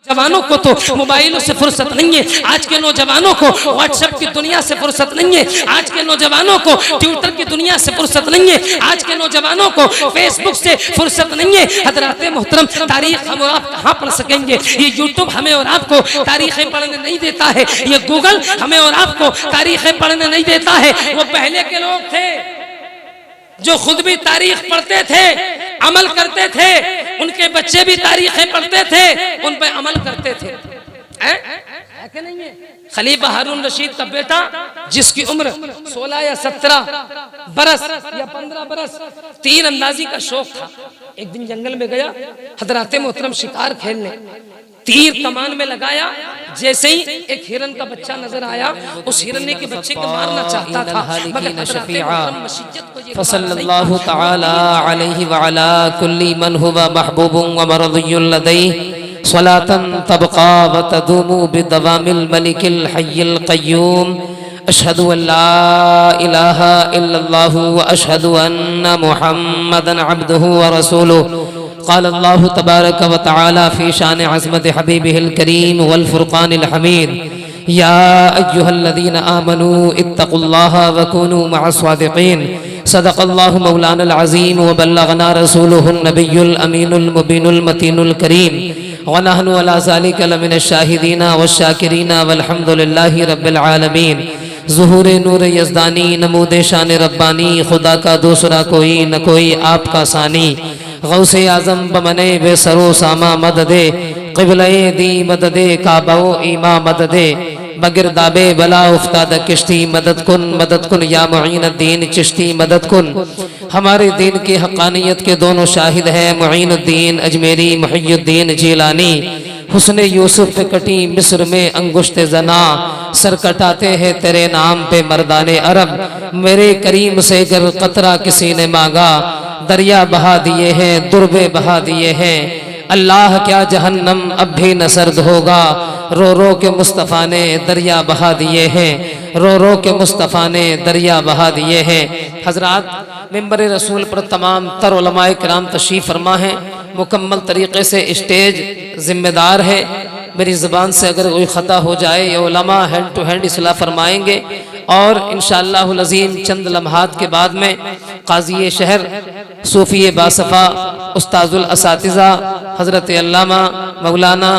जवानों को तो मोबाइलों से फुर्सत नहीं है, आज के नौजवानों को व्हाट्सएप की दुनिया से फुर्सत नहीं है, आज के नौजवानों को ट्विटर की दुनिया से फुर्सत नहीं है, आज के नौजवानों को फेसबुक से फुर्सत नहीं है। हजरात मोहतरम, तारीख हम और आप कहाँ पढ़ सकेंगे? ये यूट्यूब हमें और आपको तारीखें पढ़ने नहीं देता है, ये गूगल हमें और आपको तारीखें पढ़ने नहीं देता है। वो पहले के लोग थे जो खुद भी तारीख पढ़ते थे, अमल करते थे, उनके बच्चे भी तारीखें पढ़ते थे, उन पर अमल करते थे। है कि नहीं है? खलीफा हारून रशीद का बेटा जिसकी उम्र 16 या 17 बरस या 15 बरस तीर अंदाजी का शौक था, एक दिन जंगल में गया हजरात मोहतरम शिकार खेलने, तीर कमान में लगाया, जैसे ही एक हिरन का बच्चा नजर आया, उस हिरन के बच्चे को मारना चाहता था, मगर सल्लल्लाहु तआला अलैहि व अला कुल्ली मन हुवा महबूबुन व मरदियुल लदैहि सलातन तबका व तदूमु बिदवामिल मलिकिल हय्यिल क़य्यूम अशहदु अल्ला इलाहा इल्लल्लाहु व अशहदु अन्ना मुहम्मदन अब्दुहु व रसूलुहु क़ाल अल्लाहु तबारक व तआला फ़ी शान अज़मत हबीबिहिल करीम वल फ़ुरक़ानिल हमीद या अय्युहल्लज़ीना आमनू इत्तक़ुल्लाह व कूनू मअस-सादिक़ीन सदक़ल्लाहु मौलानल अज़ीम व बल्लगना रसूलुहुन नबियुल अमीनुल मुबीनुल मतीनुल करीम व नहनु अला ज़ालिका लमिनश शाहिदीना वश-शाकिरीना वल्हम्दुलिल्लाहि रब्बिल आलमीन। ज़ुहूर नूर यज़दानी नमूद शान रब्बानी, खुदा का दूसरा कोई न कोई आपका सानी, गौसे आज़म बमने बेसरो सामा मददे, क़िबले दी मददे काबो ईमा मददे, बगिरदाबे बला उफ्ताद किश्ती मदद कुन या मुईनुद्दीन चिश्ती मदद कुन। हमारे दीन की हक़ानियत के दोनों शाहिद हैं मुईनुद्दीन अजमेरी मुहियुद्दीन जीलानी। हुस्ने यूसुफ पे कटी मिस्र में अंगुश्ते जना, सर कटाते हैं तेरे नाम पे मर्दाने अरब। मेरे करीम से गर कतरा किसी ने मांगा, दरिया बहा दिए हैं दुर्बे बहा दिए हैं। अल्लाह क्या जहन्नम अब भी न सर्द होगा, रो रो के मुस्तफ़ा ने दरिया बहा दिए हैं, रो रो के मुस्तफ़ा ने दरिया बहा दिए हैं। हजरात, मिंबर रसूल पर तमाम तर उलमाए किराम तशरीफ़ फरमा है, मुकम्मल तरीक़े से स्टेज ज़िम्मेदार है। मेरी ज़बान से अगर कोई ख़ता हो जाए, ये उलमा हैंड टू हैंड इस्लाह फरमाएंगे और इंशाअल्लाहुल अज़ीम चंद लम्हात के बाद में काज़ी शहर सूफ़ी बासफ़ा उस्ताजुल असातिज़ा हज़रत अल्लामा मौलाना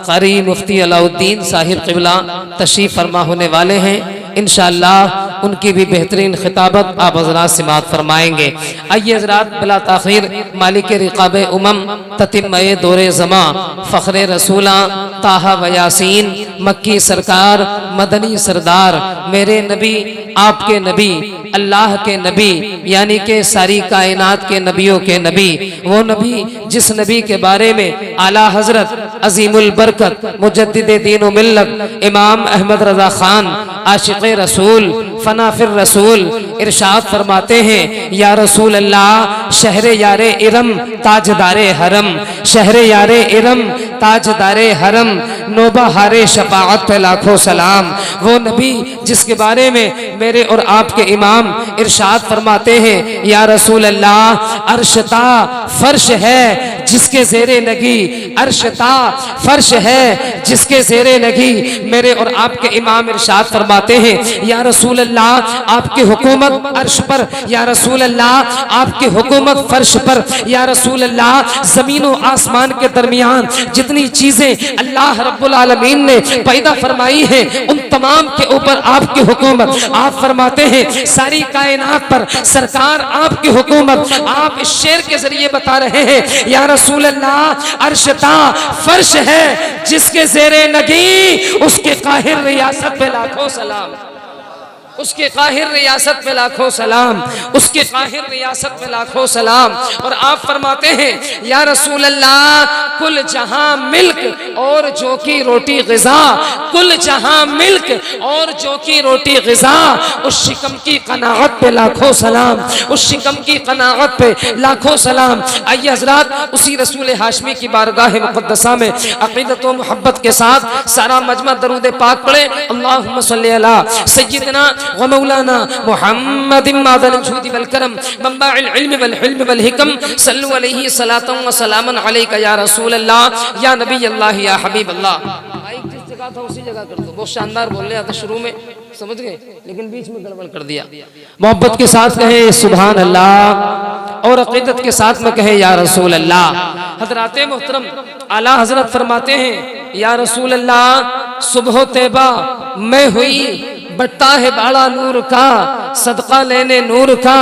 क़ारी मुफ्ती अलाउद्दीन साहिब क़िबला तशरीफ़ फरमा होने वाले हैं। इंशाअल्लाह उनकी भी बेहतरीन खिताबत आप हज़रात समाअत फरमाएंगे। आइए हज़रात, बिला ताख़ीर मालिक रिक़ाब उमम ततिम्मे दौरे ज़मा फ़ख्रे रसूला ताहा व यासीन मक्की सरकार मदनी सरदार, मेरे नबी आपके नबी अल्लाह के नबी यानी के सारी कायनात के नबियों के नबी, वो नबी जिस नबी के बारे में आला हजरत अजीमुल बरकत मुजद्दिद दीन व मिल्लत इमाम अहमद रजा खान आशिक़ रसूल फना फिर रसूल इरशाद फरमाते हैं, या रसूल अल्लाह शहरे यारे इरम ताजदारे हरम, शहरे यारे इरम ताजदारे हरम, नोबा हारे शफाअत पे लाखों सलाम। वो नबी जिसके बारे में मेरे और आपके इमाम इरशाद फरमाते हैं, या रसूल अल्लाह अर्शता फर्श है जिसके ज़ेरे लगी, अर्शता फर्श है जिसके ज़ेरे लगी। मेरे और आपके इमाम इरशाद फरमाते हैं, या रसूल अल्लाह आपकी हुकूमत अर्श पर, या रसूल अल्लाह आपकी हुकूमत फर्श पर, या रसूल अल्लाह ज़मीन व आसमान के दरमियान जितनी चीज़ें अल्लाह रब्बुल आलमीन ने पैदा फरमाई हैं, उन तमाम के ऊपर आपकी हुकूमत। आप फरमाते हैं सारी कायनात पर सरकार आपकी हुकूमत। आप इस शेर के जरिए बता रहे हैं, या रसूल अल्लाह अर्शता फर्श है जिसके ज़ेरे नगी, उसके काहिर रियासत पे लाखों सलाम, उसके काहिर रियासत पे लाखों सलाम, उसके काहिर रियासत पे लाखों सलाम। और आप फरमाते हैं, या रसूल अल्लाह कुल जहां मिल्क और जो की रोटी ग़िज़ा, कुल जहां मिल्क और जो की रोटी ग़िज़ा, उस शिकम की कनाअत पे लाखों सलाम, उस शिकम की कनाअत पे लाखों सलाम। आइए हज़रात, उसी रसूल हाशमी की बारगाह मुक़द्दसा में अक़ीदत व मोहब्बत के साथ सारा मजमा दरूद पाक पढ़े। अल्लाहुम्मा सल्ली अला सय्यिदना व मौलाना मुहम्मद मादन जूदी वल करम मंबाइल इल्म वल हिल्म वल हिकम सल्लु अलैहि सलातन व सलामन अलैका या रसूल अल्लाह या नबी अल्लाह या हबीब अल्लाह। माइक जिस जगह था उसी जगह कर दो। बहुत शानदार बोल रहे थे शुरू में, समझ गए, लेकिन बीच में गड़बड़ कर दिया। मोहब्बत के साथ कहे सुभान अल्लाह और अकीदत के साथ में कहे या रसूल अल्लाह। हजरात मोहतरम आला हजरत फरमाते हैं या रसूल अल्लाह सुबह तैबा मैं हुई, बटता है बाड़ा नूर का, सदका लेने नूर का,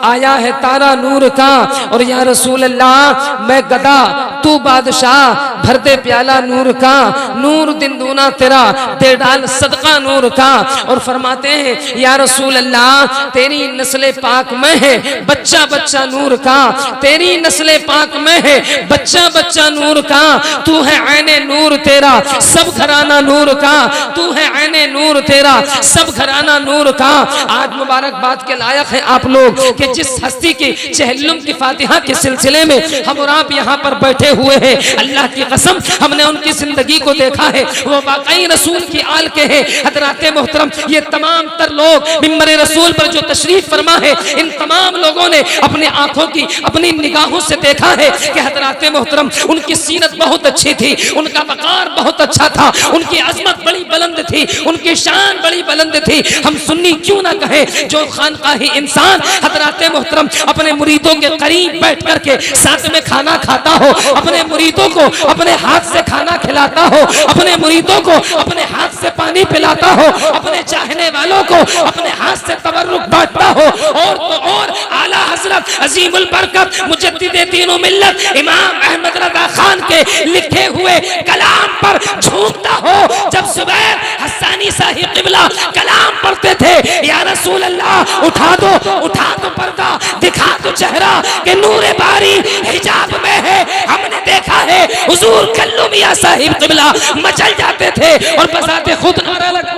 आया है तारा नूर का। और या रसूल अल्लाह मैं गदा तू बादशाह, भर दे प्याला नूर का, नूर दिन दूना तेरा, दे डाल सदका नूर का। और फरमाते हैं या रसूल अल्लाह तेरी नस्ल पाक में है बच्चा बच्चा नूर का, तेरी नस्ल पाक में है बच्चा बच्चा नूर का। तू है ऐने नूर तेरा सब घराना नूर का, तू है ऐने नूर तेरा सब घराना नूर का। आज मुबारकबाद के लायक हैं आप लोग कि जिस हस्ती की चहल्लुम की फातिहा के सिलसिले में हम और आप यहाँ पर बैठे हुए हैं, अल्लाह की कसम हमने उनकी जिंदगी को देखा है, वो वाकई रसूल की आल के हैं। हजरात मोहतरम ये तमाम तर लोग मिंबर रसूल पर जो तशरीफ फरमा है, इन तमाम लोगों ने अपने आंखों की अपनी निगाहों से देखा है कि हजरात मोहतरम उनकी सीरत बहुत अच्छी थी, उनका वकार बहुत अच्छा था, उनकी अजमत बड़ी बुलंद थी, उनकी शान बड़ी बुलंद थी। हम सुन्नी क्यों ना कहे, जो खानकाही इंसान हजरात मोहतरम अपने मुरीदों के करीब बैठ करके साथ में खाना खाता हो, अपने मुरीदों को अपने हाथ से खाना खिलाता हो, अपने मुरीदों को अपने हाथ से पानी पिलाता हो, अपने चाहने वालों को अपने हाथ से तबर्रुक बांटता हो, और तो और आला हजरत अजीमुल बरकत मुजद्दिदे दीन व मिल्लत इमाम अहमद रजा खान के लिखे हुए कलाम पर झूमता हो। जब जुबैर हस्सानी साहिब क़िबला कलाम पढ़ते थे या रसूल अल्लाह उठा दो पर्दा, दिखा दो चेहरा के नूरे बारी हिजाब में है। हमने देखा है हुजूर कल्लू मियां साहिब क़िबला मचल जाते थे और बजाते खुद नारा लगा,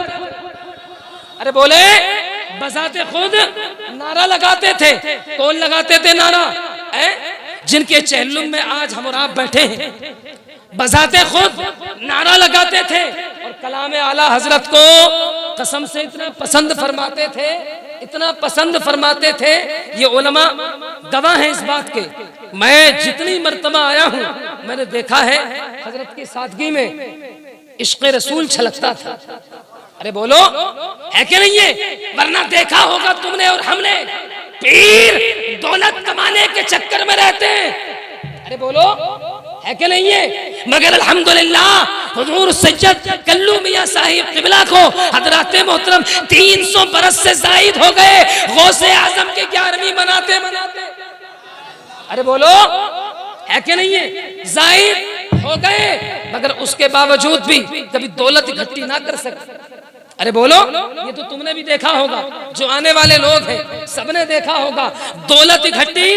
अरे बोले बजाते खुद नारा लगाते थे। कौन लगाते थे नारा? जिनके चहल्लुम में आज हम और आप बैठे हैं, बजाते खुद नारा लगाते थे और कलाम आला हजरत को कसम से इतना पसंद फरमाते थे, इतना पसंद फरमाते थे। ये उलमा गवाह हैं इस बात के। मैं जितनी मर्तबा आया हूं मैंने देखा है हजरत की सादगी में इश्क़ रसूल छलकता था। अरे बोलो है कि नहीं है? वरना देखा होगा तुमने और हमने पीर दौलत कमाने के चक्कर में रहते हैं। अरे बोलो है कि नहीं है? मगर अल्हम्दुलिल्लाह हुजूर सैयद कल्लू मियां साहिब क़िबला को हजरात मोहतरम 300 बरस से जायद हो गए गौसे आजम के 11वीं मनाते। अरे बोलो है कि नहीं है? जायद हो गए, मगर उसके बावजूद भी कभी दौलत इकट्ठी ना कर सके। अरे बोलो ये तो तुमने भी देखा होगा, जो आने वाले लोग हैं सबने देखा होगा, दौलत इकट्ठी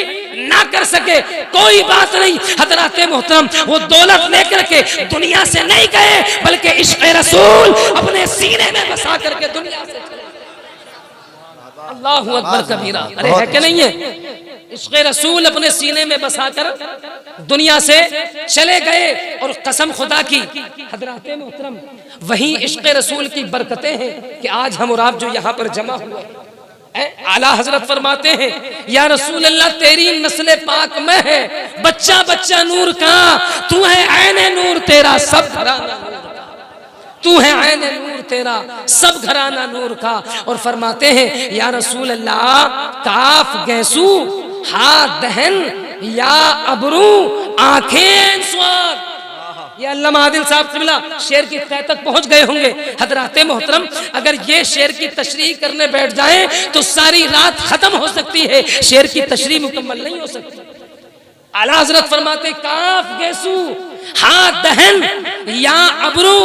ना कर सके कोई बात नहीं। हजरात मोहतरम वो दौलत लेकर के दुनिया से नहीं गए, बल्कि इश्क़ रसूल अपने सीने में बसा करके दुनिया से चले। अल्लाहु अकबर कबीरा। अरे है कि नहीं है? इश्क़ रसूल अपने सीने में बसाकर दुनिया से चले गए। और कसम खुदा की हजरात मोहतरम वही इश्क़ रसूल की बरकतें हैं कि आज हम और आप जो यहाँ पर जमा हुए हैं। आला हजरत फरमाते हैं या रसूल अल्लाह तेरी नस्ल पाक में है बच्चा बच्चा नूर का, तू है ऐने नूर तेरा सब घराना नूर का, तू है ऐने नूर तेरा सब घराना नूर का। और फरमाते हैं या रसूल अल्लाह काफ गैसू हा दहन या अबरू आंखें स्वाद। ये अल्लामा आदिल साहब क़िबला शेर की तह तक पहुंच गए होंगे। हजरात मोहतरम अगर ये शेर की तशरीह करने बैठ जाएं तो सारी रात खत्म हो सकती है, शेर की तशरीह मुकम्मल नहीं हो सकती। आला हजरत फरमाते काफ गेसू हा दहन या अबरू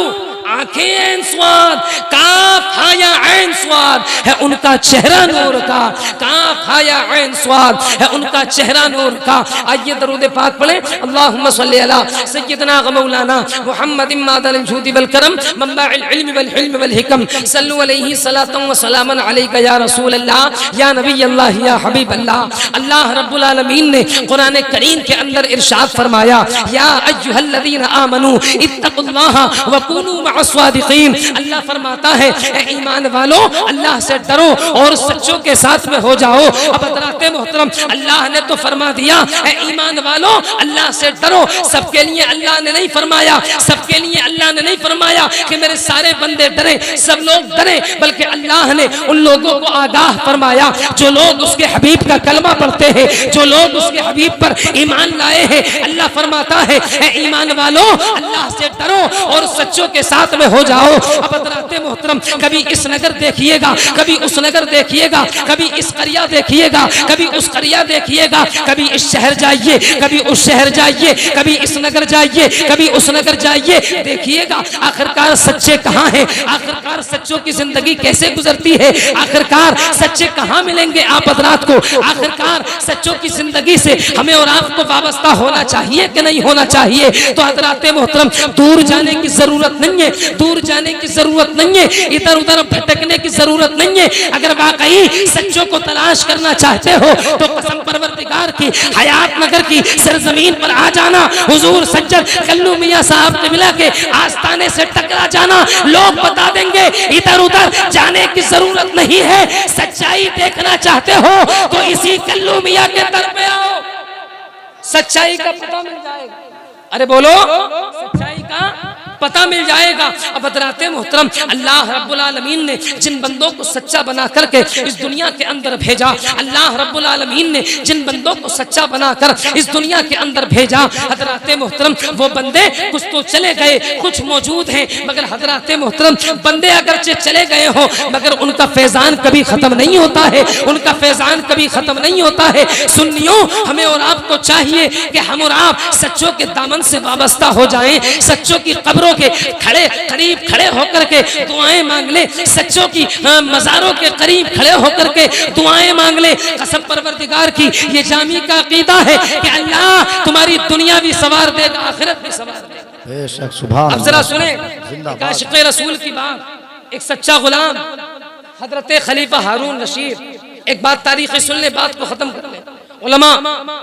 आंखें स्वाद, काफ हा या ऐन स्वाद है उनका चेहरा नूर का, काफ हा या ऐन स्वाद है उनका चेहरा नूर का। आइए दरूद पाक पढ़े। अल्लाहुम्मा सल्ली अला सय्यदना व मौलाना मुहम्मद मादन जूदी वल करम मंबाइल इल्म वल हिल्म वल हिकम सल्लु अलैहि सलातन व सलामन अलैका या रसूल अल्लाह या नबी अल्लाह या हबीब अल्लाह। अल्लाह रब्बुल आलमीन ने कुरान करीम के अंदर इरशाद फरमाया या अय्युहल्लज़ीना आमनू इत्तक़ुल्लाह व कूनू मअस्वादिकीन। अल्लाह फरमाता है ए ईमान वालों, अल्लाह से डरो और सच्चों के साथ में हो जाओ। अब हज़रात मोहतरम, अल्लाह ने तो फरमा दिया ए ईमान वालों अल्लाह से डरो। सबके लिए अल्लाह ने नहीं फरमाया, सबके लिए अल्लाह ने नहीं फरमाया कि मेरे सारे बंदे डरे, सब लोग डरे, बल्कि अल्लाह ने उन लोगों को आगाह फरमाया जो लोग उसके हबीब का कलमा पढ़ते हैं, जो लोग उसके हबीब पर ईमान लाए हैं। अल्लाह फरमाता है ए ईमान वालों अल्लाह से डरो और सच्चों के साथ में हो जाओ। अब हज़रात मोहतरम, कभी इस नगर देखिएगा, कभी उस नगर देखिएगा, कभी इस करिया देखिएगा, कभी उस करिया देखिएगा, कभी इस शहर जाइए, कभी उस शहर जाइए, कभी इस नगर जाइए, कभी उस नगर जाइए, देखिएगा आखिरकार सच्चे कहाँ हैं, आखिरकार सच्चों की जिंदगी कैसे गुजरती है, आखिरकार सच्चे कहाँ मिलेंगे आप हज़रात को, आखिरकार सच्चों की जिंदगी से हमें और आपको वाबस्ता होना चाहिए कि नहीं होना चाहिए। तो हज़रात मोहतरम, दूर जाने की जरूरत नहीं है, दूर जाने की जरूरत नहीं है, इधर उधर भटकने की जरूरत नहीं है। अगर वाकई सच्चों को तलाश करना चाहते हो तो कसम परवरदिगार की, हयात नगर की सरजमीन पर आ जाना, हुजूर सज्जद कल्लू मियां साहब क़िबला के आस्थाने से टकरा जाना। लोग बता देंगे इधर उधर जाने की जरूरत नहीं है, सच्चाई देखना चाहते हो तो इसी कल्लू मियां के दर पे आओ, सच्चाई का पता मिल जाएगा। अरे बोलो, सच्चाई का पता मिल जाएगा। अब हज़रात मोहतरम, अल्लाह रब्बुल आलमीन ने जिन बंदों को सच्चा बना करके इस दुनिया के अंदर भेजा, अल्लाह रब्बुल आलमीन ने जिन बंदों को सच्चा बनाकर इस दुनिया के अंदर भेजा, हज़रात मोहतरम वो बंदे कुछ तो चले गए, कुछ मौजूद हैं, मगर हज़रात मोहतरम बंदे अगरचे चले गए हो मगर उनका फैजान कभी खत्म नहीं होता है, उनका फैजान कभी खत्म नहीं होता है। सुन्नियों, हमें और आपको चाहिए कि हम और आप सच्चों के दामन से वाबस्ता हो जाएं, सच्चों की कब्रों के खड़े करीब खड़े होकर के दुआएं मांग ले, सच्चों की मज़ारों के करीब खड़े होकर के दुआएं मांग ले। कसम परवरदिगार की, ये जामी का अकीदा है कि अल्लाह तुम्हारी दुनिया भी सवार देगा, आखिरत भी सवार देगा। बेशक, सुभान। अब जरा सुने एक आशिक़ रसूल की बात, एक सच्चा गुलाम हजरत खलीफा हारून रशीद। एक बात तारीख़ सुन ले, बात को खत्म कर ले। उलमा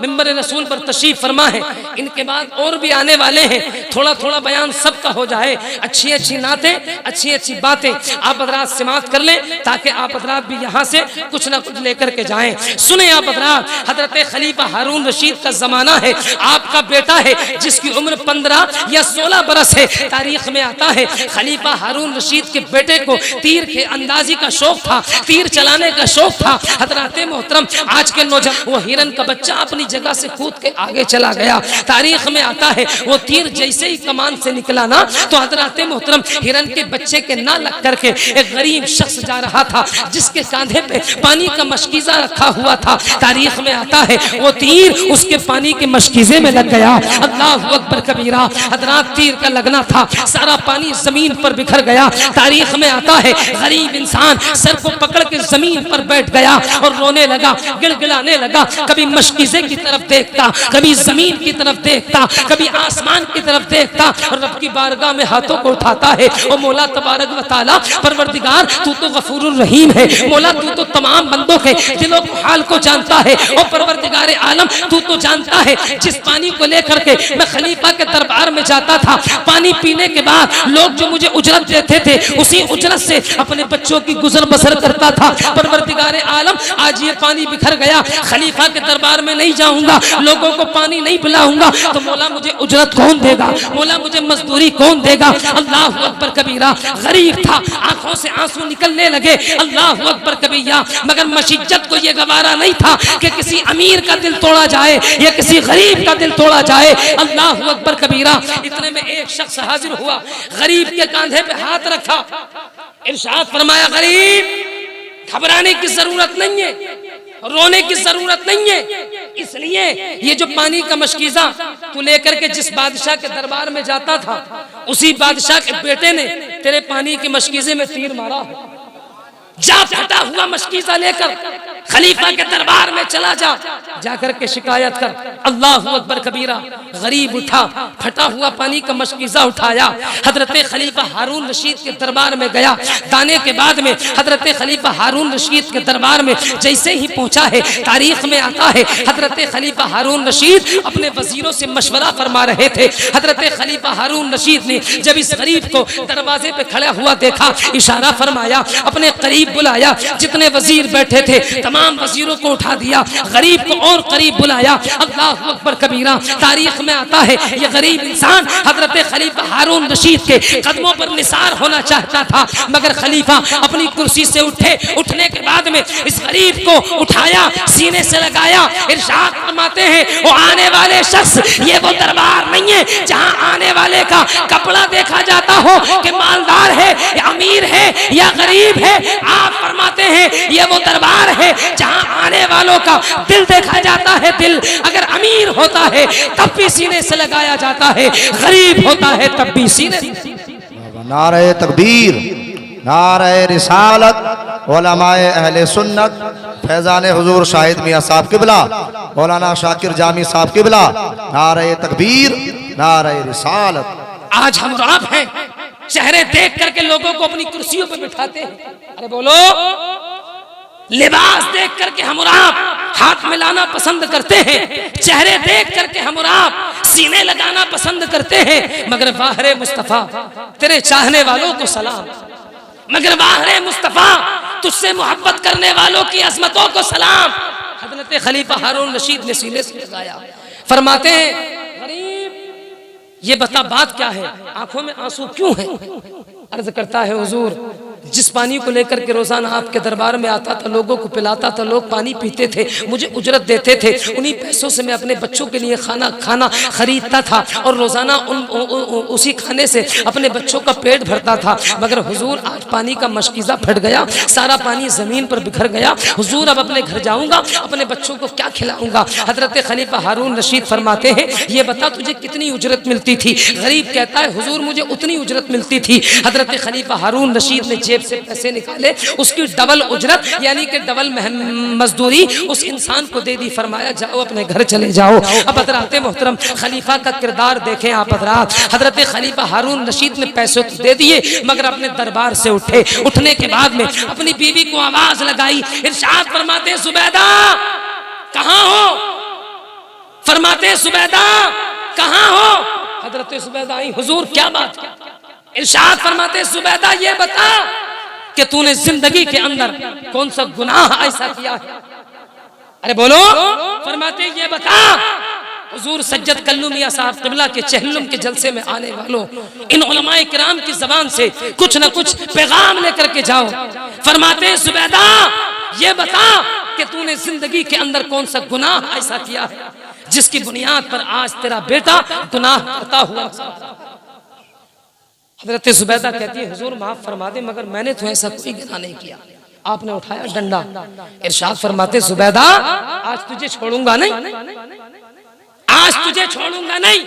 मिंबर रसूल पर तशरीफ फरमा है, इनके बाद और भी आने वाले हैं, थोड़ा थोड़ा बयान सबका हो जाए, अच्छी अच्छी नातें, अच्छी अच्छी बातें आप हज़रात समाअत कर लें ताकि आप हज़रात भी यहाँ से कुछ ना कुछ लेकर के जाएं। सुने आप हज़रात, हज़रत खलीफा हारून रशीद का ज़माना है, आपका बेटा है जिसकी उम्र 15 या 16 बरस है। तारीख में आता है खलीफा हारून रशीद के बेटे को तीर के अंदाजी का शौक था, तीर चलाने का शौक था। हज़रात मोहतरम, आज के नौजवान, वो हिरन का बच्चा अपनी जगह से कूद के आगे चला गया। तारीख में आता है वो तीर जैसे ही कमान से निकला ना, तो हज़रात मोहतरम हिरन के बच्चे के ना लग करके एक गरीब शख्स जा रहा था जिसके कांधे पे पानी का मशकीज़ा रखा हुआ था। तारीख में आता है वो तीर उसके पानी के मशकीज़े में लग गया। अल्लाहु अकबर कबीरा। हज़रात, तीर का लगना था, सारा पानी जमीन पर बिखर गया। तारीख में आता है गरीब इंसान सर को पकड़ के जमीन पर बैठ गया और रोने लगा, गिड़गिड़ाने लगा। कभी मशकीज़े की तरफ देखता, कभी जमीन की तरफ देखता, कभी आसमान की तरफ देखता और रब की बारगाह में हाथों को उठाता है। ओ मौला तबारक व तआला, परवरदिगार तू तो गफूरुर रहीम है। मौला, तू तो तमाम बंदों के दिलों को हाल को जानता है। ओ परवरदिगार आलम, तू तो जानता है जिस पानी को लेकर के मैं खलीफा के दरबार में जाता था, पानी पीने के बाद लोग जो मुझे उजरत देते थे, उसी उजरत से अपने बच्चों की गुजर बसर करता था। परवरदिगार आलम, आज ये पानी बिखर गया, खलीफा के दरबार में नहीं जाऊंगा, लोगों को पानी नहीं पिलाऊंगा, तो मौला मुझे उजरत कौन देगा, मौला मुझे मजदूरी कौन देगा। अल्लाहु अकबर कबीरा। गरीब था, आंखों से आंसू निकलने लगे। अल्लाहु अकबर कबीरा। मगर मशीज्जत को यह गवारा नहीं था कि किसी अमीर का दिल तोड़ा जाए या किसी गरीब का दिल तोड़ा जाए। अल्लाहु अकबर कबीरा। इतने में एक शख्स हाजिर हुआ, गरीब के कांधे पे हाथ रखा, इरशाद फरमाया, गरीब घबराने की जरूरत नहीं है, रोने की जरूरत नहीं है। इसलिए ये जो पानी का मशकीज़ा तू लेकर के जिस बादशाह के दरबार में जाता था, उसी बादशाह के बेटे ने तेरे पानी के मशकीज़े में तीर मारा। जा फटा हुआ मशकीज़ा लेकर खलीफा के दरबार में चला जा, जाकर के शिकायत कर। अल्लाहु अकबर कबीरा। गरीब उठा, फटा हुआ पानी का मशकीज़ा उठाया, हजरत खलीफा हारून रशीद के दरबार में गया। दाने के बाद में हजरत खलीफा हारून रशीद के दरबार में जैसे ही पहुंचा है, तारीख में आता है हजरत खलीफा हारून रशीद अपने वजीरों से मशवरा फरमा रहे थे। हजरत खलीफा हारून रशीद ने जब इस गरीब को दरवाजे पे खड़ा हुआ देखा, इशारा फरमाया, अपने करीब बुलाया, जितने वजीर बैठे थे तमाम वजीरों को उठा दिया, गरीब को और करीब बुलाया। अल्लाह अकबर कबीरा। तारीख में आता है ये गरीब इंसान हजरत खलीफा हारून रशीद के कदमों पर निसार होना चाहता था, मगर खलीफा अपनी कुर्सी से उठे। उठने के बाद में इस गरीब को उठाया, सीने से लगाया, इरशाद फरमाते हैं वो आने वाले शख्स ये वो दरबार नहीं है जहां आने वाले का कपड़ा देखा जाता हो कि मालदार है या अमीर है या गरीब है। आप फरमाते हैं ये वो दरबार है जहां आने वालों का दिल देखा जाता है। दिल अगर अमीर होता है तब भी सीने से लगाया जाता है, गरीब होता है तब भी सीने। नारे तकबीर, नारे रिसालत, उलमाए अहले सुन्नत, फैजान हुजूर शाहिद मियां साहब किबला, मौलाना शाकिर जामी साहब किबला, नारे तकबीर, नारे रिसालत। आज हम आप हैं, चेहरे देख करके लोगों को अपनी कुर्सियों पर बिठाते हैं। अरे बोलो, लिबास देख करके हम और आप हाथ मिलाना पसंद करते हैं, चेहरे देख करके हम और आप सीने लगाना पसंद करते हैं, मगर वाहरे मुस्तफा तेरे चाहने वालों को सलाम, मगर वाहरे मुस्तफा तुझसे मोहब्बत करने वालों की अजमतों को सलाम। हजरत खलीफा हारून रशीद ने सीने से लगाया, फरमाते हैं गरीब ये बता बात क्या है, आंखों में आंसू क्यों है? अर्ज करता है हुजूर जिस पानी को लेकर के रोजाना आपके दरबार में आता था, लोगों को पिलाता था, लोग पानी पीते थे, मुझे उजरत देते थे, उन्हीं पैसों से मैं अपने बच्चों के लिए खाना खरीदता था और रोजाना उसी खाने से अपने बच्चों का पेट भरता था। मगर हुजूर आज पानी का मशकीज़ा फट गया, सारा पानी जमीन पर बिखर गया। हुजूर अब अपने घर जाऊंगा, अपने बच्चों को क्या खिलाऊंगा? हजरत खलीफा हारून रशीद फरमाते हैं ये बता तुझे कितनी उजरत मिलती थी? गरीब कहता है हुजूर मुझे उतनी उजरत मिलती थी। हजरत खलीफा हारून रशीद ने जेब से पैसे निकाले, उसकी डबल उजरत यानी कि डबल मजदूरी उस इंसान को दे दी। फरमाया जाओ अपने घर चले जाओ। अब हजरात मोहतरम खलीफा का किरदार देखें आप हजरात। हजरत खलीफा हारून रशीद ने पैसे तो दे दिए, मगर अपने दरबार से उठे। उठने के बाद में अपनी बीवी को आवाज लगाई, इरशाद फरमाते सुबैदा कहाँ हो? फरमाते सुबैदा कहाँ हो? हजरत सुबैदा आई, हुजूर क्या बात? इरशाद फरमाते सुबैदा ये बता कि तूने जिंदगी के अंदर कौन सा गुनाह ऐसा किया है? अरे बोलो। फरमाते ये बता। हुजूर सज्जद कल्लू मियां साहब क़िबला के चहल्लुम के जलसे में आने वालों, इन उलमाए किराम की जबान से कुछ न कुछ पैगाम लेकर के जाओ। फरमाते सुबैदा ये बता कि तूने जिंदगी के अंदर कौन सा गुनाह ऐसा किया है जिसकी बुनियाद पर आज तेरा बेटा गुनाह करता हुआ। हजरत जुबैदा कहती है हुजूर माफ फरमा दे, मगर मैंने तो ऐसा कोई गुनाह नहीं किया। आपने उठाया डंडा, इरशाद फरमाते जुबैदा आज तुझे छोड़ूंगा नहीं, आज तुझे छोड़ूंगा नहीं।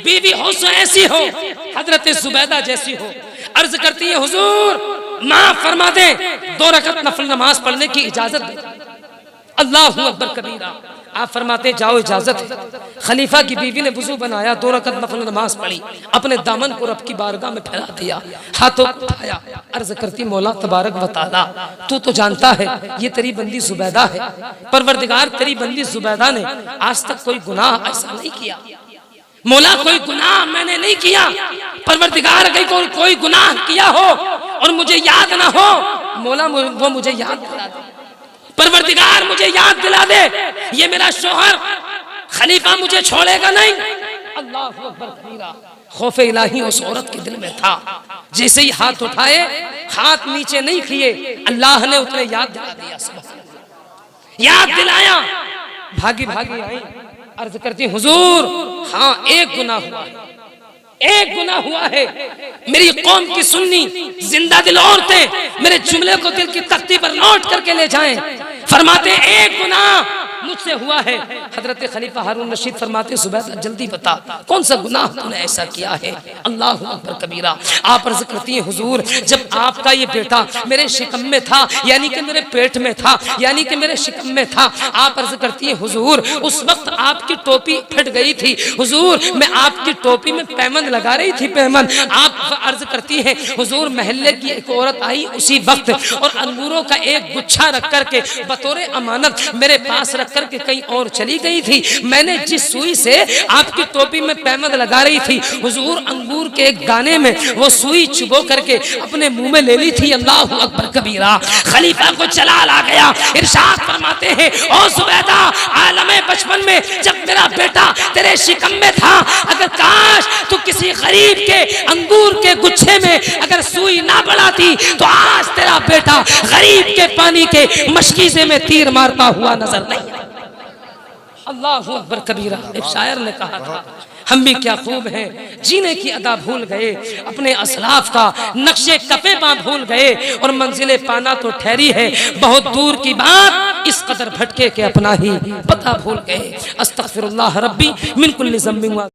बीवी हो सो ऐसी हो, हजरत जुबैदा जैसी हो। अर्ज करती है हुजूर माफ फरमा दे, 2 रकात नफल नमाज पढ़ने की इजाजत दे। अल्लाहु अकबर कबीरा। आप फरमाते जाओ इजाजत है। खलीफा की बीवी ने वुजू बनाया, 2 रकात नफल नमाज पढ़ी, अपने दामन को रब की बारगाह में फैला दिया, हाथों को उठाया। अर्ज करती मौला तबारक व तआला तू तो जानता है ये तेरी बंदी जुबैदा है। परवरदिगार तेरी बंदी जुबैदा ने आज तक कोई गुनाह ऐसा नहीं किया। मौला कोई गुनाह मैंने नहीं किया। परवरदिगार अगर कोई गुनाह किया हो और मुझे याद ना हो, मौला वो मुझे याद दिला दे। परवरदिगार मुझे याद दिला दे, ये मेरा शोहर खलीफा मुझे छोड़ेगा नहीं। अल्लाह अकबर कबीरा। खौफ इलाही उस औरत के दिल में था। जैसे ही हाथ उठाए, हाथ नीचे नहीं किए, अल्लाह ने उतने याद दिला दिया, याद दिलाया। भागी भागी आई, अर्ज करती हुजूर हाँ एक गुनाह हुआ है, एक गुनाह हुआ है। मेरी कौम की सुन्नी जिंदा दिल औरतें मेरे जुमले को दिल की तख्ती पर नोट करके ले जाएं। फरमाते एक गुनाह मुझसे हुआ है। हजरत खलीफा हारून रशीद फरमाते सुबैदा जल्दी बता कौन सा गुनाह तूने ऐसा किया है। अल्लाह अकबर कबीरा। आप अर्ज करती हैं हुजूर जब आपका ये बेटा मेरे शिकम में था, यानी कि मेरे पेट में था, यानी कि मेरे शिकम में था, आप अर्ज करती हैं हुजूर उस वक्त आपकी टोपी फट गई थी। हुजूर मैं आपकी टोपी में पैमन लगा रही थी, पैमन। आप अर्ज करती हैं हुजूर महल्ले की एक औरत आई उसी वक्त और अंगूरों का एक गुच्छा रख करके बतौर अमानत मेरे पास रख करके कहीं और चली गई थी। मैंने जिस सुई से आपकी टोपी में पैमद लगा रही थी हुजूर अंगूर के एक दाने में वो सुई चुबो करके अपने मुंह में ले ली थी। अल्लाह अकबर कबीरा। खलीफा को जलाल आ गया। इरशाद फरमाते हैं ओ सुबैदा आलमे बचपन में जब मेरा बेटा तेरे शिकम में था, अगर काश तू किसी गरीब के अंगूर के गुच्छे में अगर सुई ना बढ़ाती तो आज तेरा बेटा गरीब के पानी के मशकीज़े में तीर मारता हुआ नजर नहीं। अल्लाह अकबर कबीरा। एक शायर ने कहा था हम भी क्या खूब हैं, जीने की अदा भूल गए, अपने असलाफ का नक्शे कफे पा भूल गए और मंजिले पाना तो ठहरी है बहुत दूर की बात, इस कदर भटके के अपना ही पता भूल गए। अस्तगफिरुल्लाह रब्बी मिन कुल्ली ज़ंबिन।